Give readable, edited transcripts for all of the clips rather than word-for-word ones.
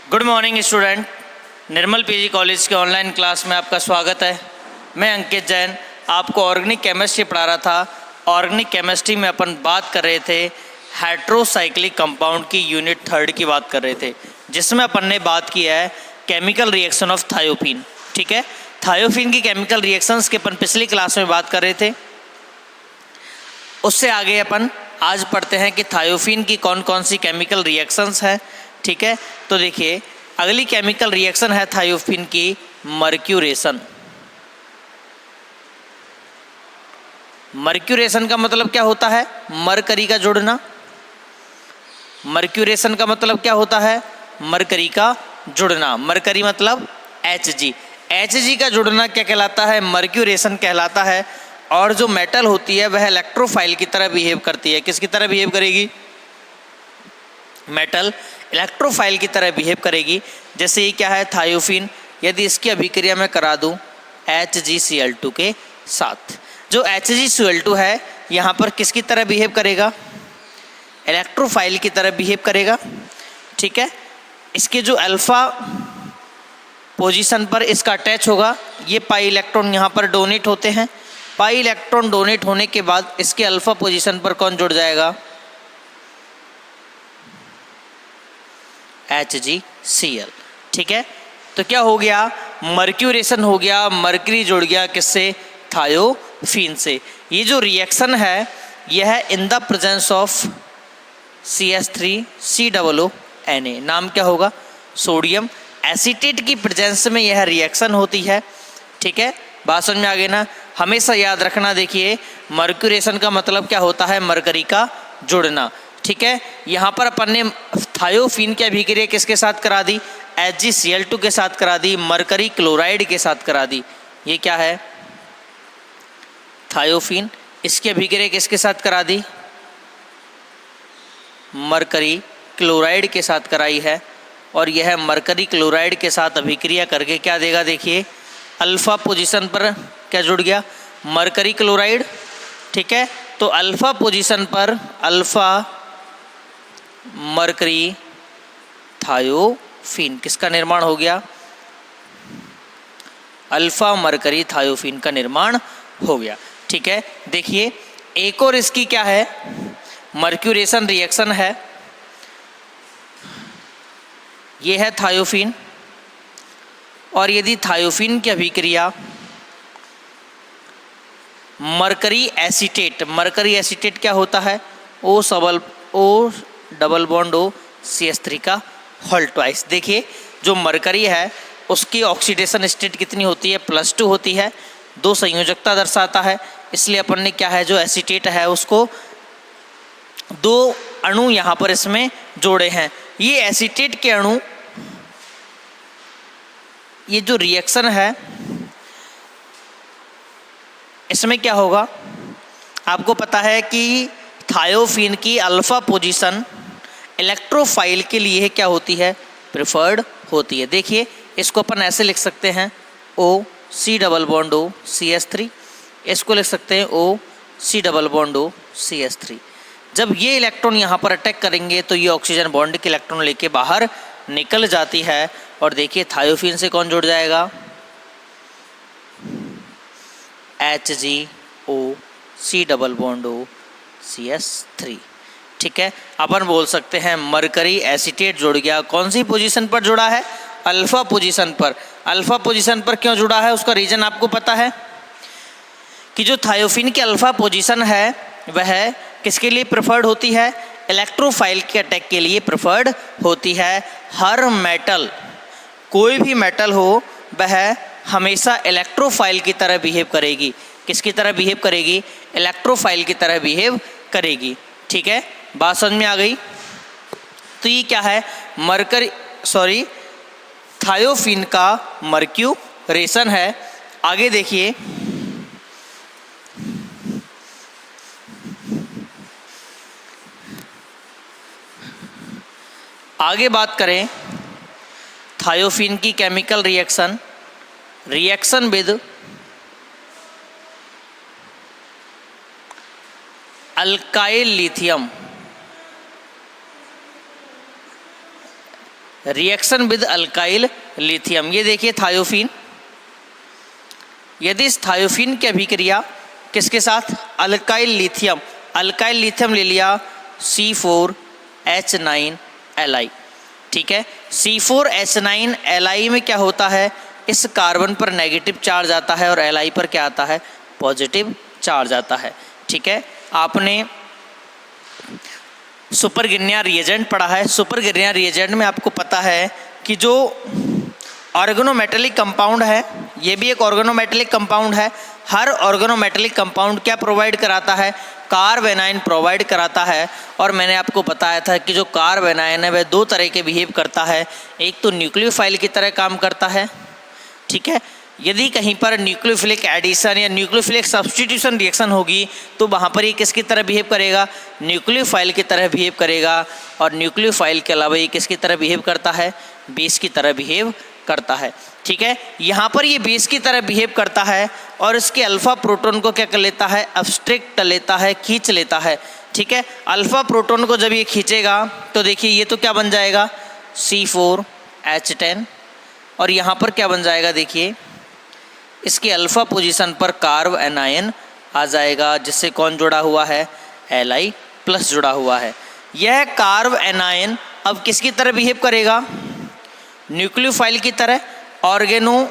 Good morning student. Nirmal PG college के online class में आपका स्वागत है। मैं अंकित जैन आपको ऑर्गेनिक केमिस्ट्री पढ़ा रहा था। ऑर्गेनिक केमिस्ट्री में अपन बात कर रहे थे हेट्रोसाइक्लिक कंपाउंड की यूनिट 3 की बात कर रहे थे, जिसमें अपन ने बात की है केमिकल रिएक्शन ऑफ थायोफीन। ठीक है, थायोफीन की केमिकल रिएक्शंस के अपन पिछली क्लास में बात कर रहे थे। उससे आगे अपन आज पढ़ते हैं कि थायोफीन की कौन कौन सी केमिकल रिएक्शंस है। ठीक है, तो देखिए अगली केमिकल रिएक्शन है थायोफीन की मर्क्यूरेशन। मर्क्यूरेशन का मतलब क्या होता है? मरकरी का जुड़ना। मर्क्यूरेशन का मतलब क्या होता है? मरकरी का जुड़ना। मरकरी मतलब Hg। Hg का जुड़ना क्या कहलाता है? मर्क्यूरेशन कहलाता है। और जो मेटल होती है वह इलेक्ट्रोफाइल की तरह बिहेव करती है। किसकी तरह बिहेव करेगी? मेटल इलेक्ट्रोफाइल की तरह बिहेव करेगी। जैसे ये क्या है? थायोफीन। यदि इसकी अभिक्रिया मैं करा दूं HgCl2 के साथ, जो HgCl2 है यहाँ पर किसकी तरह बिहेव करेगा? इलेक्ट्रोफाइल की तरह बिहेव करेगा। ठीक है, इसके जो अल्फा पोजीशन पर इसका अटैच होगा, ये पाई इलेक्ट्रॉन यहाँ पर डोनेट होते हैं। पाई इलेक्ट्रॉन डोनेट होने के बाद इसके अल्फा पोजीशन पर कौन जुड़ जाएगा? HgCl। ठीक है, तो क्या हो गया? मर्क्यूरेशन हो गया। मरकरी जुड़ गया किससे? थायोफीन से। ये जो रिएक्शन है यह है in the presence of CH3COONA। नाम क्या होगा? सोडियम एसीटेट की प्रेजेंस में यह रिएक्शन होती है। ठीक है, बात समझ में आ गई ना? हमेशा याद रखना। देखिए मर्क्यूरेशन का मतलब क्या होता है? मरकरी का जुड़ना। ठीक है, यहाँ पर अपन ने थायोफीन की अभिक्रिया किसके साथ करा दी? HgCl2 के साथ करा दी, मरकरी क्लोराइड के साथ करा दी। ये क्या है? थायोफीन। इसकी अभिक्रिया किसके साथ करा दी? मरकरी क्लोराइड के साथ कराई है। और यह मरकरी क्लोराइड के साथ अभिक्रिया करके क्या देगा? देखिए अल्फा पोजीशन पर क्या जुड़ गया? Mercury chloride. ठीक है, तो अल्फा पोजीशन पर अल्फा मरकरी थायोफीन किसका निर्माण हो गया? अल्फा मरकरी थायोफीन का निर्माण हो गया। ठीक है, देखिए एक और इसकी क्या है? मर्क्यूरेशन रिएक्शन है। ये है थायोफीन। और यदि थायोफीन की अभिक्रिया मरकरी एसीटेट, मरकरी एसीटेट क्या होता है? O double bond O CH3 का होल ट्वाइस। देखिए जो मरकरी है उसकी ऑक्सीडेशन स्टेट कितनी होती है? +2 होती है। 2 संयोजकता दर्शाता है, इसलिए अपन ने क्या है जो एसीटेट है उसको 2 अणु यहाँ पर इसमें जोड़े हैं। ये एसीटेट के अणु, ये जो रिएक्शन है इसमें क्या होगा? आपको पता है कि थायोफीन की अल्फा पोजीशन इलेक्ट्रोफाइल के लिए क्या होती है? प्रेफर्ड होती है। देखिए इसको अपन ऐसे लिख सकते हैं OC double bond O CH3। इसको लिख सकते हैं OC double bond O CH3। जब ये इलेक्ट्रॉन यहाँ पर अटैक करेंगे तो ये ऑक्सीजन बॉन्ड के इलेक्ट्रॉन लेके बाहर निकल जाती है। और देखिए थायोफीन से कौन जुड़ जाएगा? HgOC double bond O CH3। ठीक है, अपन बोल सकते हैं मरकरी एसीटेट जुड़ गया। कौन सी पोजीशन पर जुड़ा है? अल्फा पोजीशन पर। अल्फा पोजीशन पर क्यों जुड़ा है? उसका रीजन आपको पता है कि जो थायोफीन की अल्फा पोजीशन है वह किसके लिए प्रेफर्ड होती है? इलेक्ट्रोफाइल के अटैक के लिए प्रेफर्ड होती है। हर मेटल, कोई भी मेटल हो, वह हमेशा इलेक्ट्रोफाइल की तरह बिहेव करेगी। किसकी तरह बिहेव करेगी? इलेक्ट्रोफाइल की तरह बिहेव करेगी। ठीक है, बात समझ में आ गई? तो ये क्या है? थायोफीन का मर्क्यूरेशन है। आगे देखिए आगे बात करें थायोफीन की chemical reaction with alkyl lithium. Reaction with alkyl lithium. ये देखिए थायोफीन, यदि इस थायोफीन की अभिक्रिया किसके साथ, अल्काइल लिथियम ले लिया C4H9Li, ठीक है। C4H9Li में क्या होता है, इस कार्बन पर नेगेटिव चार्ज आता है और Li पर क्या आता है, पॉजिटिव चार्ज आता है, ठीक है। आपने सुपर गिरनिया रिएजेंट पढ़ा है। सुपर गिरनिया रिएजेंट में आपको पता है कि जो ऑर्गेनोमेटेलिक कंपाउंड है, ये भी एक ऑर्गेनोमेटेलिक कंपाउंड है। हर ऑर्गेनोमेटेलिक कंपाउंड क्या प्रोवाइड कराता है, कार्बेनाइन प्रोवाइड कराता है। और मैंने आपको बताया था कि जो कार्बेनाइन है वह दो तरह के बिहेव करता है, एक तो न्यूक्लियोफाइल की तरह काम करता है, ठीक है। यदि कहीं पर न्यूक्लियोफिलिक एडिशन या न्यूक्लियोफिलिक सब्स्टिट्यूशन रिएक्शन होगी तो वहाँ पर ये किसकी तरह बिहेव करेगा, न्यूक्लियोफाइल की तरह बिहेव करेगा। और न्यूक्लियोफाइल के अलावा ये किसकी तरह बिहेव करता है, बेस की तरह बिहेव करता है, ठीक है। यहाँ पर ये बेस की तरह बिहेव करता है और इसके अल्फा प्रोटॉन को क्या कर लेता है, अब्स्ट्रिक्ट लेता है, खींच लेता है, ठीक है। अल्फा प्रोटॉन को जब ये खींचेगा तो देखिए ये तो क्या बन जाएगा, C4H10, और यहाँ पर क्या बन जाएगा, देखिए इसके अल्फा पोजीशन पर कार्ब एनायन आ जाएगा, जिससे कौन जुड़ा हुआ है, Li प्लस जुड़ा हुआ है। यह कार्ब एनायन अब किसकी तरह बिहेव करेगा, न्यूक्लियोफाइल की तरह, ऑर्गेनो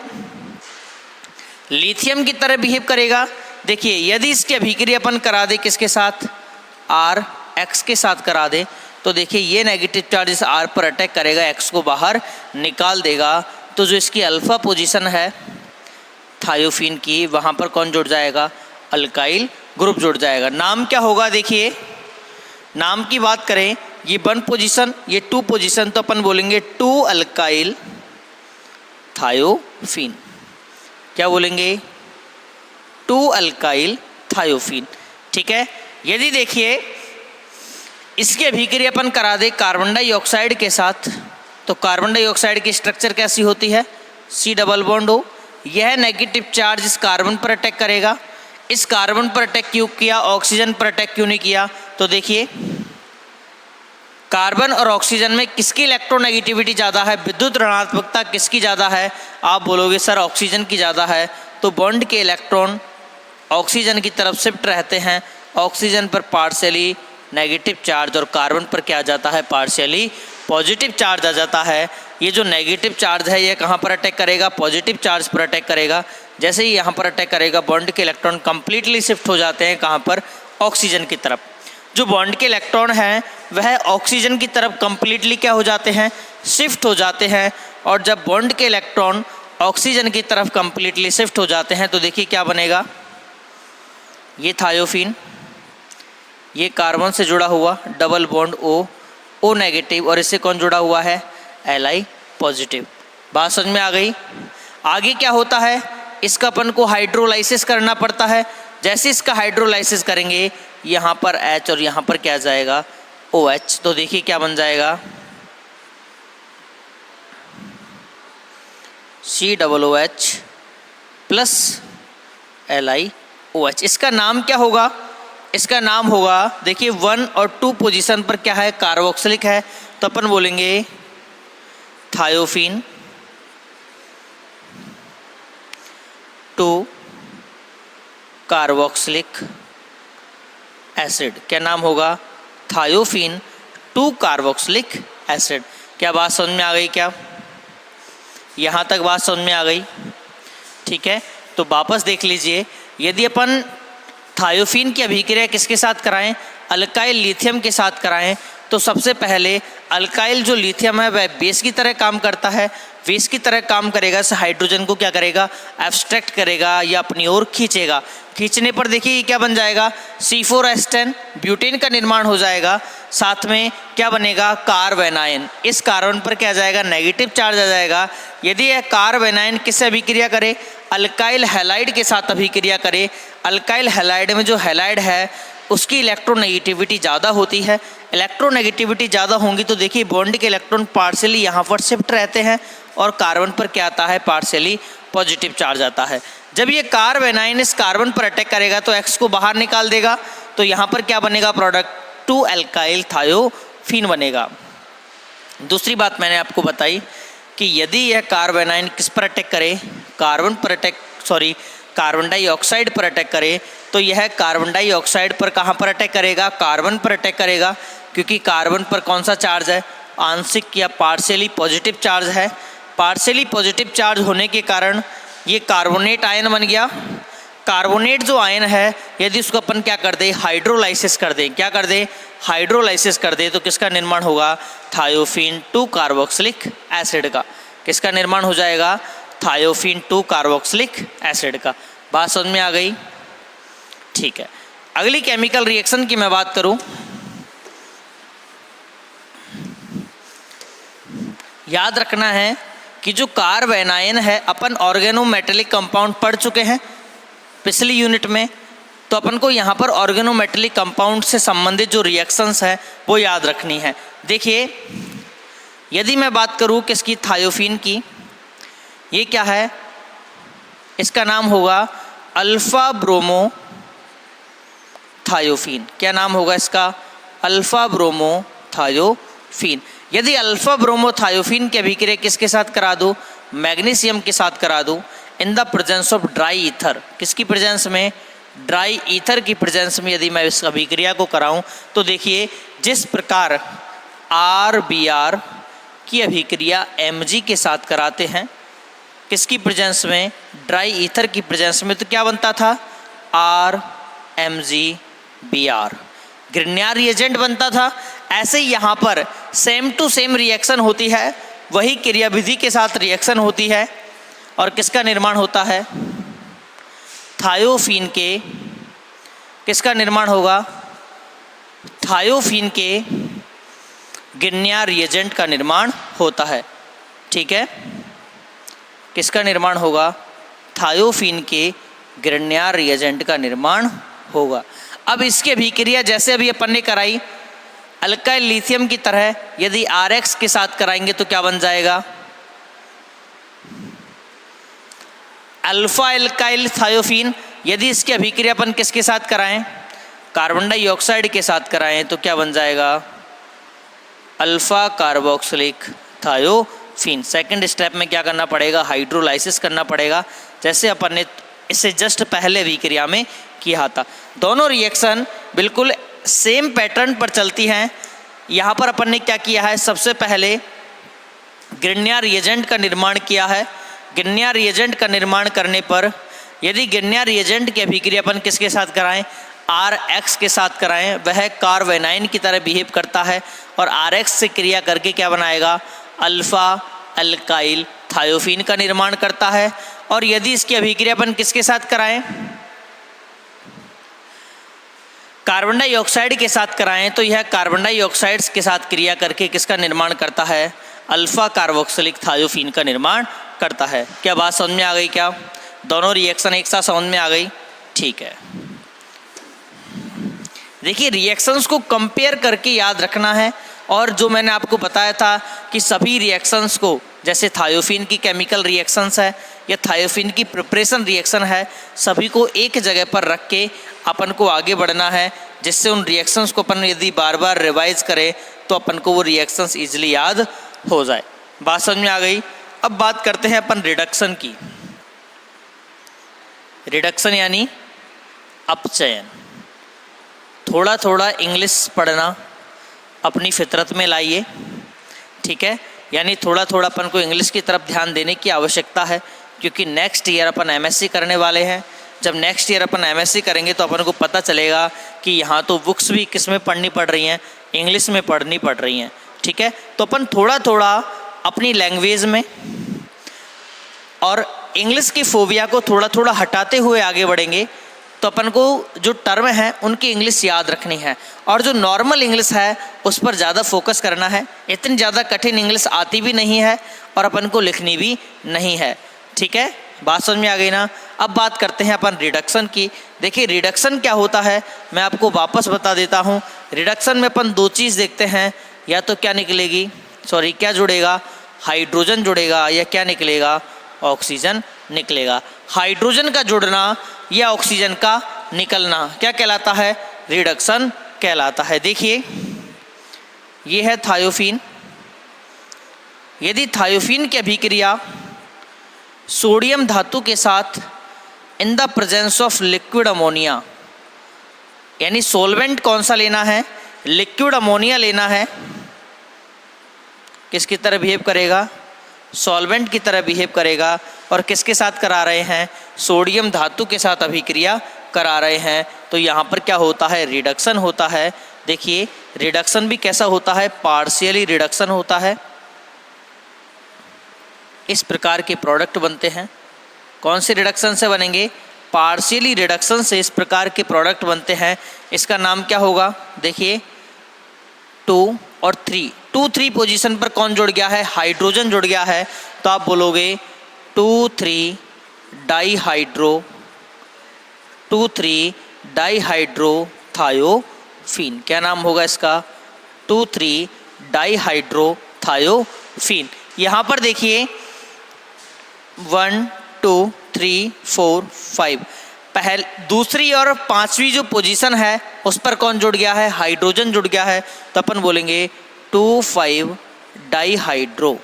लिथियम की तरह बिहेव करेगा। देखिए यदि इसकी अभिक्रिया अपन करा दे किसके साथ, Rx के साथ करा दे, तो देखिए ये नेगेटिव चार्ज इस R पर अटैक करेगा, X को बाहर निकाल देगा। तो जो इसकी अल्फा पोजीशन है थायोफीन की, वहाँ पर कौन जुड़ जाएगा, अल्काइल ग्रुप जुड़ जाएगा। नाम क्या होगा, देखिए नाम की बात करें, ये 1 पोजीशन, ये 2 पोजीशन, तो अपन बोलेंगे 2 अल्काइल थायोफीन। क्या बोलेंगे, 2 अल्काइल थायोफीन, ठीक है। यदि देखिए इसकी अभिक्रिया अपन करा दे कार्बन डाइऑक्साइड के साथ, तो कार्बन डाइऑक्साइड की स्ट्रक्चर कैसी होती है, C डबल बॉन्ड O। यह नेगेटिव चार्ज इस कार्बन पर अटैक करेगा। इस कार्बन पर अटैक क्यों किया, ऑक्सीजन पर अटैक क्यों नहीं किया, तो देखिए कार्बन और ऑक्सीजन में किसकी इलेक्ट्रोनेगेटिविटी ज़्यादा है, विद्युत ऋणात्मकता किसकी ज़्यादा है, आप बोलोगे सर ऑक्सीजन की ज़्यादा है। तो बॉन्ड के इलेक्ट्रॉन ऑक्सीजन की तरफ शिफ्ट रहते हैं, ऑक्सीजन पर पार्शियली नेगेटिव चार्ज और कार्बन पर क्या आ जाता है, पार्शियली पॉजिटिव चार्ज आ जाता है। ये जो नेगेटिव चार्ज है ये कहाँ पर अटैक करेगा, पॉजिटिव चार्ज पर अटैक करेगा। जैसे ही यहाँ पर अटैक करेगा बॉन्ड के इलेक्ट्रॉन कंप्लीटली शिफ्ट हो जाते हैं कहाँ पर, ऑक्सीजन की तरफ। जो बॉन्ड के इलेक्ट्रॉन हैं वह ऑक्सीजन की तरफ कंप्लीटली क्या हो जाते हैं, शिफ्ट हो जाते हैं। और जब बॉन्ड के इलेक्ट्रॉन ऑक्सीजन की तरफ कंप्लीटली शिफ्ट हो जाते हैं तो देखिए क्या बनेगा, ये थायोफीन, ये कार्बन से जुड़ा हुआ डबल बॉन्ड O नेगेटिव, और इससे कौन जुड़ा हुआ है, Li पॉजिटिव। बात समझ में आ गई। आगे क्या होता है, इसका अपन को हाइड्रोलाइसिस करना पड़ता है। जैसे इसका हाइड्रोलाइसिस करेंगे यहाँ पर H और यहाँ पर क्या जाएगा, OH। तो देखिए क्या बन जाएगा, COOH प्लस LiOH। इसका नाम क्या होगा, इसका नाम होगा, देखिए 1 और 2 पोजीशन पर क्या है, कार्बोक्सिलिक है, तो अपन बोलेंगे थायोफीन 2 कार्बोक्सिलिक एसिड। क्या नाम होगा, थायोफीन 2 कार्बोक्सिलिक एसिड। क्या बात समझ में आ गई, क्या यहाँ तक बात समझ में आ गई, ठीक है। तो वापस देख लीजिए, यदि अपन थायोफीन की अभिक्रिया किसके साथ कराएं, अल्काइल लिथियम के साथ कराएं, तो सबसे पहले अल्काइल जो लिथियम है वह बेस की तरह काम करता है। बेस की तरह काम करेगा, इस हाइड्रोजन को क्या करेगा, एब्स्ट्रैक्ट करेगा या अपनी ओर खींचेगा। खींचने पर देखिए ये क्या बन जाएगा, C4H10 ब्यूटेन का निर्माण हो जाएगा। साथ में क्या बनेगा, कार्ब एनायन। इस कार्बन पर क्या आ जाएगा, नेगेटिव चार्ज आ जाएगा। यदि यह कार्ब एनायन किससे अभिक्रिया करे, अल्काइल हैलाइड के साथ अभिक्रिया करे। अल्काइल हैलाइड में जो हैलाइड है उसकी इलेक्ट्रोनेगेटिविटी ज़्यादा होती है। इलेक्ट्रोनेगेटिविटी ज़्यादा होंगी तो देखिए बॉन्ड के इलेक्ट्रॉन पार्शियली यहाँ पर शिफ्ट रहते हैं और कार्बन पर क्या आता है, पार्शियली पॉजिटिव चार्ज आता है। जब ये कार्ब एनायन इस कार्बन पर अटैक करेगा तो X को बाहर निकाल देगा, तो यहाँ पर क्या बनेगा, प्रोडक्ट 2 अल्काइल थायोफीन बनेगा। दूसरी बात मैंने आपको बताई कि यदि यह कार्बोनाइन किस पर अटैक करे, कार्बन डाइऑक्साइड पर अटैक करे, तो यह कार्बन डाइऑक्साइड पर कहाँ पर अटैक करेगा, कार्बन पर अटैक करेगा, क्योंकि कार्बन पर कौन सा चार्ज है, आंशिक या पार्शियली पॉजिटिव चार्ज है। पार्शियली पॉजिटिव चार्ज होने के कारण ये कार्बोनेट आयन बन गया। कार्बोनेट जो आयन है यदि उसको अपन क्या कर दे, हाइड्रोलाइसिस कर दे, क्या कर दे, हाइड्रोलाइसिस कर दे, तो किसका निर्माण होगा, थायोफीन 2 कार्बोक्सिलिक एसिड का। किसका निर्माण हो जाएगा, थायोफीन 2 कार्बोक्सिलिक एसिड का। बात समझ में आ गई? ठीक है। अगली केमिकल रिएक्शन की मैं बात करूं, याद रखना है कि जो कार्बेनाइन है अपन ऑर्गेनोमेटेलिक कंपाउंड पढ़ चुके हैं पिछली यूनिट में, तो अपन को यहाँ पर ऑर्गेनोमेटेलिक कंपाउंड से संबंधित जो रिएक्शंस है वो याद रखनी है। देखिए यदि मैं बात करूँ किसकी, थायोफीन की, ये क्या है, इसका नाम होगा अल्फा ब्रोमो थायोफीन। क्या नाम होगा इसका, अल्फा ब्रोमो थायोफीन। यदि अल्फा ब्रोमो थायोफीन की अभिक्रिया किसके साथ करा दूँ, मैग्नीशियम के साथ करा दूँ, in the presence of dry ether, किसकी प्रेजेंस में, ड्राई ईथर की प्रेजेंस में यदि मैं इस अभिक्रिया को कराऊं, तो देखिए जिस प्रकार RBr की अभिक्रिया Mg के साथ कराते हैं, किसकी प्रेजेंस में, ड्राई ईथर की प्रेजेंस में, तो क्या बनता था, RMgBr, ग्रिग्नार्ड रिएजेंट बनता था। ऐसे ही यहाँ पर सेम टू सेम रिएक्शन होती है, वही क्रियाविधि के साथ रिएक्शन होती है, और किसका निर्माण होता है, थायोफीन के, किसका निर्माण होगा, थायोफीन के ग्रिग्नार्ड रिएजेंट का निर्माण होता है। ठीक है, किसका निर्माण होगा, थायोफीन के ग्रिग्नार्ड रिएजेंट का निर्माण होगा। अब इसकी अभिक्रिया जैसे अभी अपन ने कराई अल्काइल लिथियम की तरह, यदि RX के साथ कराएंगे तो क्या बन जाएगा, अल्फा एल्काइल थायोफीन। यदि इसकी अभिक्रिया अपन किसके साथ कराएं, कार्बन डाइऑक्साइड के साथ कराएं, तो क्या बन जाएगा, alpha carboxylic thiophene. Second step में क्या करना पड़ेगा, हाइड्रोलाइसिस करना पड़ेगा, जैसे अपन ने इससे जस्ट पहले अभिक्रिया में किया था। दोनों रिएक्शन बिल्कुल सेम पैटर्न पर चलती हैं। यहाँ पर अपन ने क्या किया है, सबसे पहले ग्रिग्नार्ड रिएजेंट का निर्माण किया है। ग्रिग्नार्ड रिएजेंट का निर्माण करने पर यदि ग्रिग्नार्ड रिएजेंट की अभिक्रिया अपन किसके साथ कराएं, RX के साथ कराएं, वह कार्बेनाइन की तरह बिहेव करता है और RX से क्रिया करके क्या बनाएगा, अल्फा अल्काइल थायोफीन का निर्माण करता है। और यदि इसकी अभिक्रिया अपन किसके साथ कराएं, कार्बन डाइऑक्साइड के साथ कराएं, तो यह कार्बन डाइऑक्साइड्स के साथ क्रिया करके किसका निर्माण करता है, अल्फा कार्बोक्सिलिक थायोफीन का निर्माण करता है। क्या बात समझ में आ गई, क्या दोनों रिएक्शन एक साथ समझ में आ गई? ठीक है। देखिए रिएक्शंस को कंपेयर करके याद रखना है, और जो मैंने आपको बताया था कि सभी रिएक्शंस को, जैसे थायोफीन की केमिकल रिएक्शंस है या थायोफीन की प्रिपरेशन रिएक्शन है, सभी को एक जगह पर रख के अपन को आगे बढ़ना है, जिससे उन रिएक्शंस को अपन यदि बार बार रिवाइज करें तो अपन को वो रिएक्शंस ईजिली याद हो जाए। बात समझ में आ गई? अब बात करते हैं अपन रिडक्शन की। रिडक्शन यानी अपचयन। थोड़ा थोड़ा इंग्लिश पढ़ना अपनी फितरत में लाइए, ठीक है, यानी थोड़ा थोड़ा अपन को इंग्लिश की तरफ ध्यान देने की आवश्यकता है, क्योंकि नेक्स्ट ईयर अपन MSc करने वाले हैं। जब नेक्स्ट ईयर अपन MSc करेंगे तो अपन को पता चलेगा कि यहाँ तो बुक्स भी किस में पढ़नी पड़ रही हैं, इंग्लिश में पढ़नी पड़ रही हैं, ठीक है। तो अपन थोड़ा थोड़ा अपनी लैंग्वेज में और इंग्लिश की फोबिया को थोड़ा थोड़ा हटाते हुए आगे बढ़ेंगे, तो अपन को जो टर्म है उनकी इंग्लिश याद रखनी है, और जो नॉर्मल इंग्लिश है उस पर ज़्यादा फोकस करना है। इतनी ज़्यादा कठिन इंग्लिश आती भी नहीं है और अपन को लिखनी भी नहीं है, ठीक है। बात समझ में आ गई ना? अब बात करते हैं अपन रिडक्शन की। देखिए रिडक्शन क्या होता है मैं आपको वापस बता देता हूँ। रिडक्शन में अपन दो चीज़ देखते हैं, या तो क्या निकलेगी, क्या जुड़ेगा, हाइड्रोजन जुड़ेगा, या क्या निकलेगा, ऑक्सीजन निकलेगा। हाइड्रोजन का जुड़ना या ऑक्सीजन का निकलना क्या कहलाता है, रिडक्शन कहलाता है। देखिए ये है थायोफीन, यदि थायोफीन की अभिक्रिया सोडियम धातु के साथ in the presence of liquid ammonia, यानी सॉल्वेंट कौन सा लेना है, लिक्विड अमोनिया लेना है, किसकी तरह बिहेव करेगा, सॉल्वेंट की तरह बिहेव करेगा। और किसके साथ करा रहे हैं, सोडियम धातु के साथ अभिक्रिया करा रहे हैं, तो यहाँ पर क्या होता है, रिडक्शन होता है। देखिए रिडक्शन भी कैसा होता है, पार्शियली रिडक्शन होता है। इस प्रकार के प्रोडक्ट बनते हैं। कौन से रिडक्शन से बनेंगे, पार्शियली रिडक्शन से इस प्रकार के प्रोडक्ट बनते हैं। इसका नाम क्या होगा, देखिए 2 और 3, 2-3 पोजीशन पर कौन जुड़ गया है, हाइड्रोजन जुड़ गया है, तो आप बोलोगे 2,3 डाईहाइड्रो, 2,3 डाईहाइड्रोथायोफीन। क्या नाम होगा इसका, 2,3 डाईहाइड्रोथायोफीन। यहाँ पर देखिए 1, 2, 3, 4, 5 दूसरी और पांचवी जो पोजीशन है उस पर कौन जुड़ गया है, हाइड्रोजन जुड़ गया है, तो अपन बोलेंगे 2,5 डाईहाइड्रो।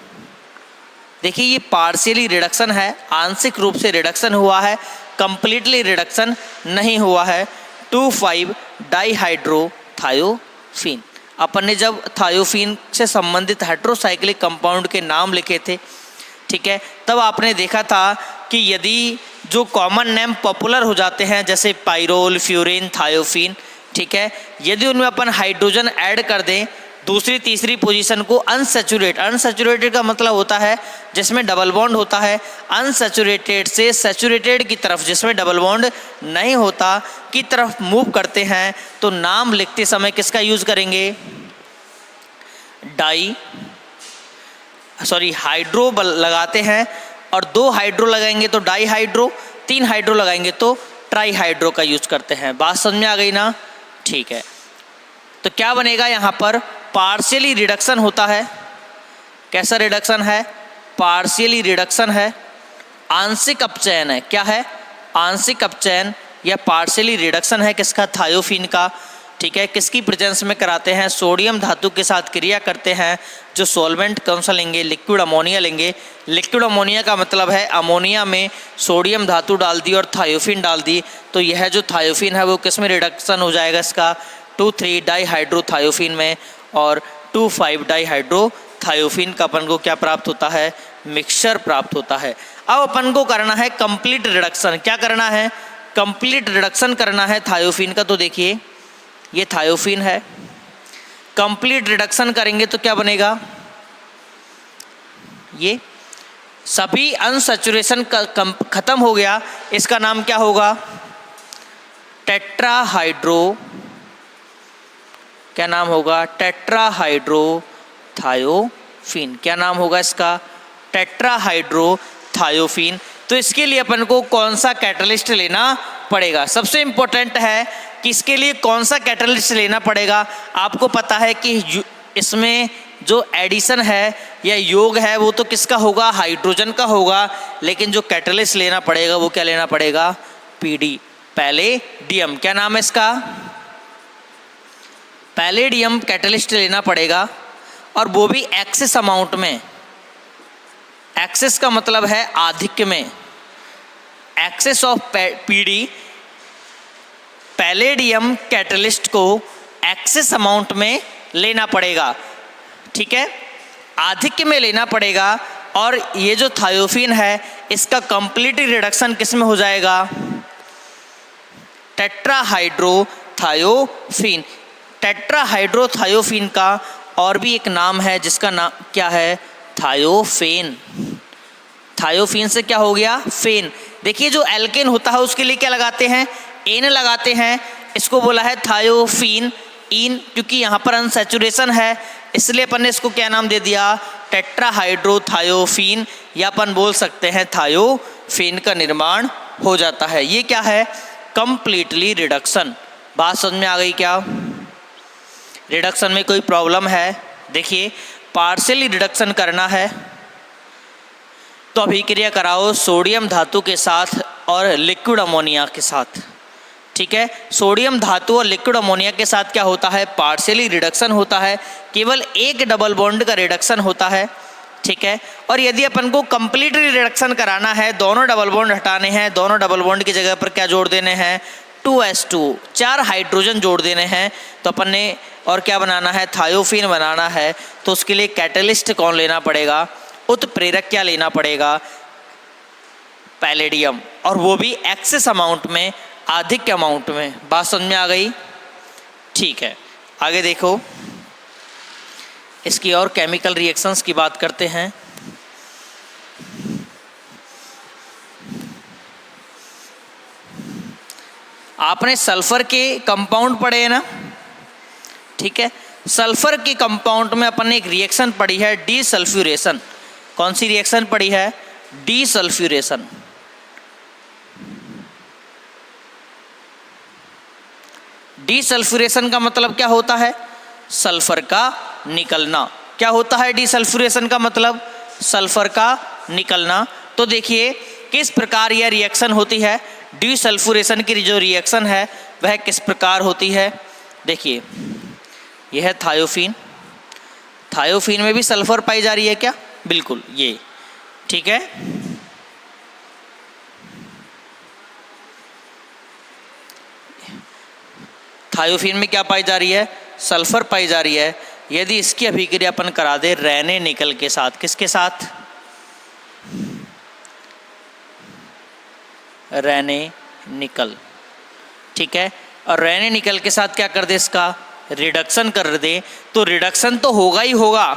देखिए ये पार्शियली रिडक्शन है, आंशिक रूप से रिडक्शन हुआ है, कंप्लीटली रिडक्शन नहीं हुआ है। 2,5 डाईहाइड्रोथायोफीन। अपन ने जब थायोफीन से संबंधित हेट्रोसाइक्लिक कंपाउंड के नाम लिखे थे, ठीक है, तब आपने देखा था कि यदि जो कॉमन नेम पॉपुलर हो जाते हैं जैसे पाइरोल, फ्यूरिन, थायोफीन, ठीक है, यदि उनमें अपन हाइड्रोजन ऐड कर दें दूसरी तीसरी पोजीशन को अनसैचुरेटेड का मतलब होता है जिसमें डबल बॉन्ड होता है, अनसैचुरेटेड से सैचुरेटेड की तरफ जिसमें डबल बॉन्ड नहीं होता की तरफ मूव करते हैं, तो नाम लिखते समय किसका यूज करेंगे, हाइड्रो लगाते हैं, और 2 हाइड्रो लगाएंगे तो डाईहाइड्रो, 3 हाइड्रो लगाएंगे तो ट्राईहाइड्रो का यूज करते हैं। बात समझ में आ गई ना, ठीक है। तो क्या बनेगा, यहाँ पर पार्शियली रिडक्शन होता है। कैसा रिडक्शन है, पार्शियली रिडक्शन है, आंशिक अपचयन है। क्या है, आंशिक अपचयन या पार्शियली रिडक्शन है किसका, थायोफीन का, ठीक है। किसकी प्रेजेंस में कराते हैं, सोडियम धातु के साथ क्रिया करते हैं। जो सॉल्वेंट कौन सा लेंगे, लिक्विड अमोनिया लेंगे। लिक्विड अमोनिया का मतलब है अमोनिया में सोडियम धातु डाल दी और थायोफीन डाल दी, तो यह जो थायोफीन है वो किस में रिडक्शन हो जाएगा इसका, 2,3 डाईहाइड्रोथायोफीन में, और 2,5 डाईहाइड्रोथायोफीन का अपन को क्या प्राप्त होता है, मिक्सचर प्राप्त होता है। अब अपन को करना है कंप्लीट रिडक्शन। क्या करना है, कंप्लीट रिडक्शन करना है थायोफीन का। तो देखिए ये थायोफीन है, कंप्लीट रिडक्शन करेंगे तो क्या बनेगा, ये सभी अनसैचुरेशन खत्म हो गया, इसका नाम क्या होगा, टेट्राहाइड्रो। क्या नाम होगा, टेट्राहाइड्रोथायोफीन। क्या नाम होगा इसका, टेट्राहाइड्रोथायोफीन। तो इसके लिए अपन को कौन सा कैटलिस्ट लेना पड़ेगा, सबसे इम्पोर्टेंट है कि इसके लिए कौन सा कैटलिस्ट लेना पड़ेगा। आपको पता है कि इसमें जो एडिशन है या योग है वो तो किसका होगा, हाइड्रोजन का होगा, लेकिन जो कैटलिस्ट लेना पड़ेगा वो क्या लेना पड़ेगा, पीडी, पैलेडियम। क्या नाम है इसका, पैलेडियम कैटलिस्ट लेना पड़ेगा, और वो भी एक्सेस अमाउंट में। एक्सेस का मतलब है आधिक्य में, excess of PD, palladium catalyst को एक्सेस अमाउंट में लेना पड़ेगा, ठीक है, आधिक्य में लेना पड़ेगा। और ये जो थायोफीन है इसका कंप्लीट रिडक्शन किस में हो जाएगा, टेट्राहाइड्रोथायोफीन। टेट्राहाइड्रोथायोफीन का और भी एक नाम है जिसका नाम क्या है, थायोफेन। थायोफीन से क्या हो गया, फेन। देखिए जो एल्केन होता है उसके लिए क्या लगाते हैं, एन लगाते हैं, इसको बोला है थायोफीन इन, क्योंकि यहाँ पर अनसैचुरेशन है इसलिए अपन ने इसको क्या नाम दे दिया, टेट्राहाइड्रोथायोफीन, या अपन बोल सकते हैं थायोफीन का निर्माण हो जाता है। ये क्या है, कंप्लीटली रिडक्शन। बात समझ में आ गई क्या, रिडक्शन में कोई प्रॉब्लम है, देखिए पार्शियली रिडक्शन करना है तो अभिक्रिया कराओ सोडियम धातु के साथ और लिक्विड अमोनिया के साथ, ठीक है। सोडियम धातु और लिक्विड अमोनिया के साथ क्या होता है, पार्शियली रिडक्शन होता है, केवल एक डबल बॉन्ड का रिडक्शन होता है, ठीक है। और यदि अपन को कंप्लीटली रिडक्शन कराना है, दोनों डबल बॉन्ड हटाने हैं, दोनों डबल बॉन्ड की जगह पर क्या जोड़ देने हैं, 2s2, 4 हाइड्रोजन जोड़ देने हैं, तो अपन ने और क्या बनाना है, थायोफीन बनाना है। तो उसके लिए कैटलिस्ट कौन लेना पड़ेगा, उत्प्रेरक क्या लेना पड़ेगा, पैलेडियम, और वो भी एक्सेस अमाउंट में, अधिक अमाउंट में। बात समझ में आ गई? ठीक है, आगे देखो, इसकी और केमिकल रिएक्शंस की बात करते हैं। आपने सल्फर के कंपाउंड पढ़े हैं ना, ठीक है। सल्फर के कंपाउंड में अपन ने एक रिएक्शन पढ़ी है, डीसल्फ्यूरेशन। कौन सी रिएक्शन पढ़ी है, डीसल्फ्यूरेशन। डीसल्फ्यूरेशन का मतलब क्या होता है, सल्फर का निकलना। क्या होता है डीसल्फ्यूरेशन का मतलब, सल्फर का निकलना। तो देखिए किस प्रकार यह रिएक्शन होती है, डीसल्फ्यूरेशन की जो रिएक्शन है वह किस प्रकार होती है। देखिए यह है थायोफीन, थायोफीन में भी सल्फर पाई जा रही है क्या, बिल्कुल, ये ठीक है। थायोफीन में क्या पाई जा रही है, सल्फर पाई जा रही है। यदि इसकी अभिक्रिया अपन करा दे रेने निकल के साथ, किसके साथ, रेने निकल, ठीक है। और रेने निकल के साथ क्या कर दे, इसका रिडक्शन कर दे, तो रिडक्शन तो होगा ही होगा,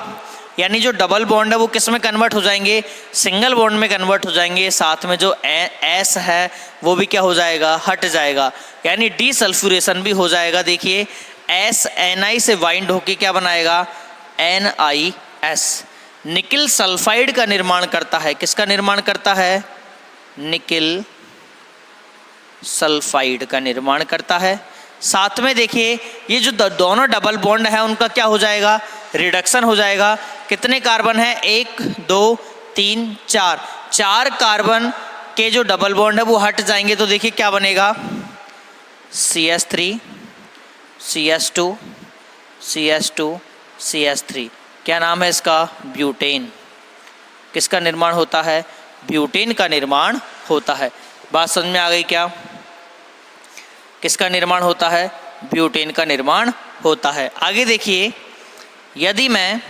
यानी जो डबल बॉन्ड है वो किस में कन्वर्ट हो जाएंगे, सिंगल बॉन्ड में कन्वर्ट हो जाएंगे। साथ में जो एस है वो भी क्या हो जाएगा, हट जाएगा, यानी डीसल्फ्यूरेशन भी हो जाएगा। देखिए एस एन से बाइंड होके क्या बनाएगा, NiS। निकिल सल्फाइड का निर्माण करता है, किसका निर्माण करता है, निकिल सल्फाइड का निर्माण करता है। साथ में देखिए ये जो दोनों डबल बॉन्ड है उनका क्या हो जाएगा, रिडक्शन हो जाएगा। कितने कार्बन है, 1 2 3 4, 4 कार्बन के जो डबल बॉन्ड है वो हट जाएंगे। तो देखिए क्या बनेगा, CH3 CH2 CH2 CH3, क्या नाम है इसका, ब्यूटेन। किसका निर्माण होता है, ब्यूटेन का निर्माण होता है। बात समझ में आ गई क्या, किसका निर्माण होता है, ब्यूटेन का निर्माण होता है। आगे देखिए, यदि मैं,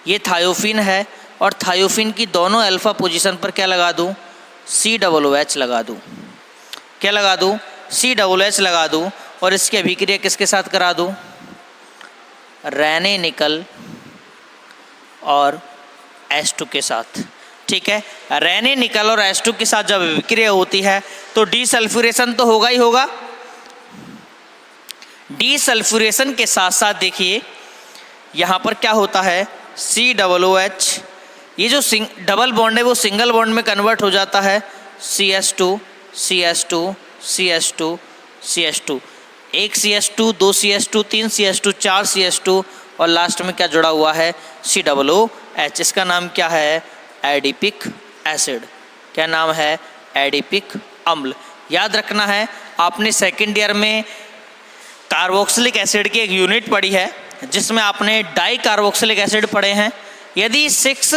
ये थायोफीन है और थायोफीन की दोनों अल्फा पोजीशन पर क्या लगा दूं, COOH लगा दूं, क्या लगा दूं, COOH लगा दूं, और इसकी अभिक्रिया किसके साथ करा दूं, रेने निकल और H2 के साथ, ठीक है। रेने निकल और H2 के साथ जब अभिक्रिया होती है तो डीसल्फ्यूरेशन तो होगा ही होगा। डीसल्फ्यूरेशन के साथ साथ देखिए यहाँ पर क्या होता है, COOH, ये जो डबल बॉन्ड है वो सिंगल बॉन्ड में कन्वर्ट हो जाता है, CH2 CH2 CH2 CH2, 1 CH2 2 CH2 3 CH2 4 CH2, और लास्ट में क्या जुड़ा हुआ है, COOH। इसका नाम क्या है, एडिपिक एसिड। क्या नाम है, एडिपिक अम्ल। याद रखना है, आपने सेकेंड ईयर में कार्बोक्सिलिक एसिड की एक यूनिट पढ़ी है जिसमें आपने डाई कार्बोक्सिलिक एसिड पढ़े हैं। यदि 6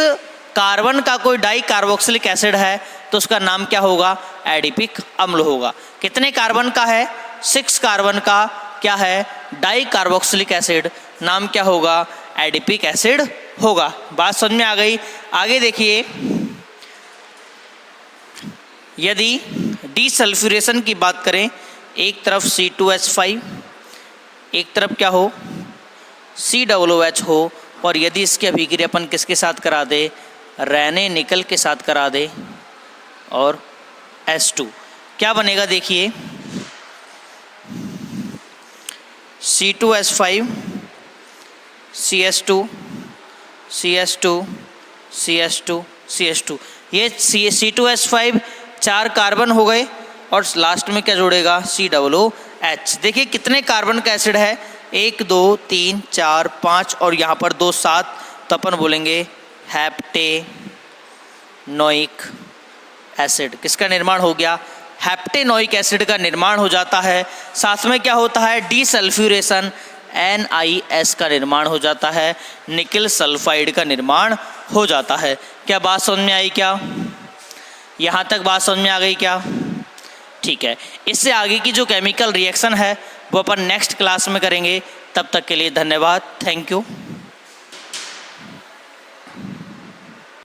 कार्बन का कोई डाई कार्बोक्सिलिक एसिड है तो उसका नाम क्या होगा, एडिपिक अम्ल होगा। कितने कार्बन का है, 6 कार्बन का क्या है, डाई कार्बोक्सिलिक एसिड, नाम क्या होगा, एडिपिक एसिड होगा। बात समझ में आ गई। आगे देखिए, यदि डीसल्फ्यूरेशन की बात करें, एक तरफ C2H5, एक तरफ क्या हो, COOH हो, और यदि इसकी अभिक्रिया अपन किसके साथ करा दे, रेने निकल के साथ करा दे और H2, क्या बनेगा, देखिए C2H5 CH2 CH2 CH2 CH2, ये C2H5 4 कार्बन हो गए और लास्ट में क्या जोड़ेगा, COOH। देखिए कितने कार्बन का एसिड है, 1 2 3 4 5 और यहाँ पर 2 7, तो अपन बोलेंगे हेप्टेनोइक एसिड। किसका निर्माण हो गया, हेप्टेनोइक एसिड का निर्माण हो जाता है। साथ में क्या होता है, डीसल्फ्यूरेशन, NiS का निर्माण हो जाता है, निकल सल्फाइड का निर्माण हो जाता है। क्या बात समझ में आई? क्या यहाँ तक बात समझ में आ गई क्या? ठीक है, इससे आगे की जो केमिकल रिएक्शन है वो अपन नेक्स्ट क्लास में करेंगे। तब तक के लिए धन्यवाद, थैंक यू।